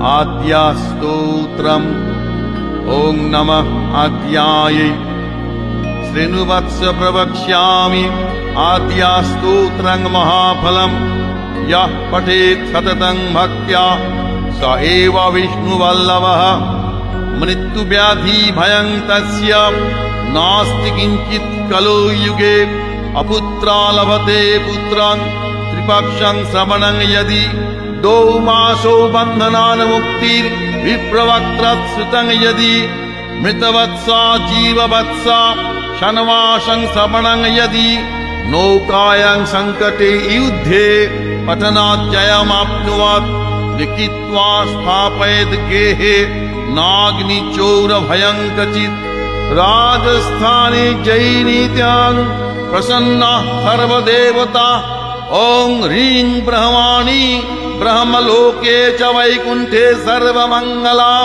आद्यास्तोत्रम्। ॐ नमः आद्यायै। शृणुवत्स प्रवक्ष्यामि आद्यास्तोत्रं महाफलम्। यः पठेत् सततं भक्त्या स एव विष्णुवल्लभः। मृत्युव्याधि भयं तस्य नास्ति किञ्चित् कलो युगे। अपुत्रा लभते पुत्रं त्रिपक्षं श्रवणं यदि। 2 मासो बन्धनान् मुक्तिर्विप्रवक्त्रात् श्रुतं यदि। मृतवत्सा जीववत्सा षण्मासं श्रवणं यदि। नौकायां सङ्कटे युद्धे पठनात् जयमाप्नुयात्। लिखित्वा स्थापयेत् गेहे नाग्निचोरभयं क्वचित्। राजस्थाने जैनीत्यां प्रसन्नाः सर्वदेवता। ॐ ह्रीं ब्रह्माणि ब्रह्मलोके च वैकुण्ठे सर्वमङ्गला।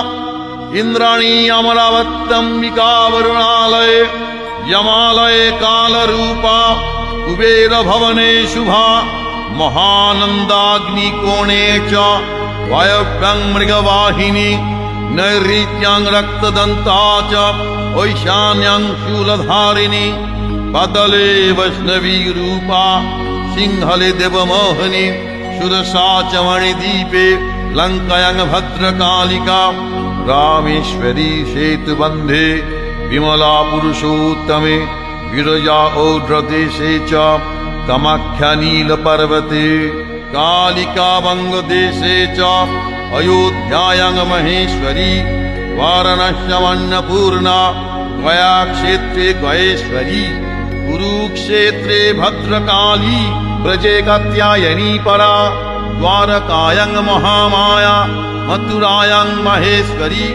इन्द्राणी अमरावत्यम्बिका वरुणालये यमालये कालरूपा। कुबेरभवने शुभा महानन्दाग्निकोणे च वायव्यं मृगवाहिनी। नैऋत्यां रक्तदन्ता च ऐशान्यां शूलधारिणी। पतले वैष्णवी रूपा सिंहले देवमोहिनी। सुरसा च मणिदीपे लङ्कायां भद्रकालिका। रामेश्वरी सेतुबन्धे विमला पुरुषोत्तमे। विरजा औड्रदेशे च कामाख्या नीलपर्वते। कालिका वङ्गदेशे च अयोध्यायां महेश्वरी। वाराणस्यामन्नपूर्णा गयाक्षेत्रे गयेश्वरी। कुरुक्षेत्रे भद्रकाली ब्रजे कात्यायनी परा। द्वारकायां महामाया मथुरायां महेश्वरी।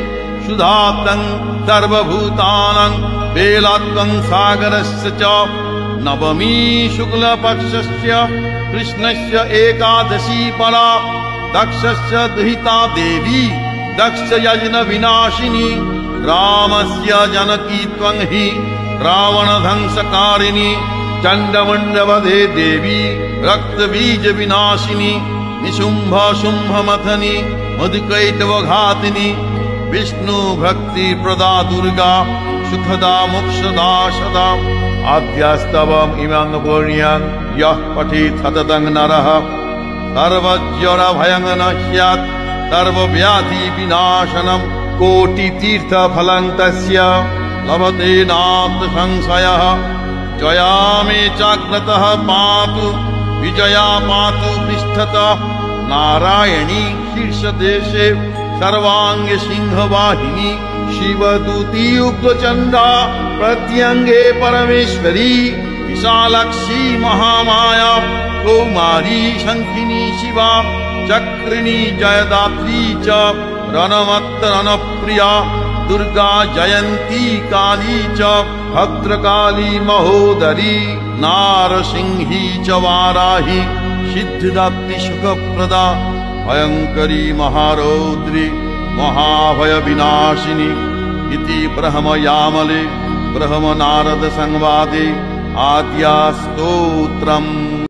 सुधात्वं सर्वभूतानां बेलात्वं सागरस्य च। नवमी शुक्लपक्षस्य कृष्णस्य एकादशी परा। दक्षस्य दुहिता देवी दक्षयज्ञविनाशिनी। रामस्य जानकी त्वं हि रावणध्वंसकारिणी। चण्डमुण्डवधे देवी रक्तबीजविनाशिनी। निशुम्भ शुम्भमथनी मधुकैटवघातिनी। विष्णुभक्तिप्रदा दुर्गा सुखदा मोक्षदा सदा। आद्यास्तवम् इमं पुण्यं यः पठेत् सततं नरः। सर्वज्वरभयं नश्यत् सर्वव्याधिविनाशनम्। कोटितीर्थफलं तस्य लभते नात्र संशयः। जया मे चाग्रतः पातु विजया पातु पृष्ठतः। नारायणी शीर्षदेशे सर्वाङ्गे सिंहवाहिनी। शिवदूती उग्रचण्डा प्रत्यङ्गे परमेश्वरी। विशालाक्षी महामाया कौमारी शङ्खिनी शिवा। चक्रिणी जयदात्री च रणमत्तरणप्रिया। दुर्गा जयन्ती काली च भद्रकाली महोदरी। नारसिंही च वाराही सिद्धिदात्री सुखप्रदा। भयङ्करी महारौद्री महाभयविनाशिनी। इति ब्रह्मयामले ब्रह्मनारद संवादे आद्यास्तोत्रम्।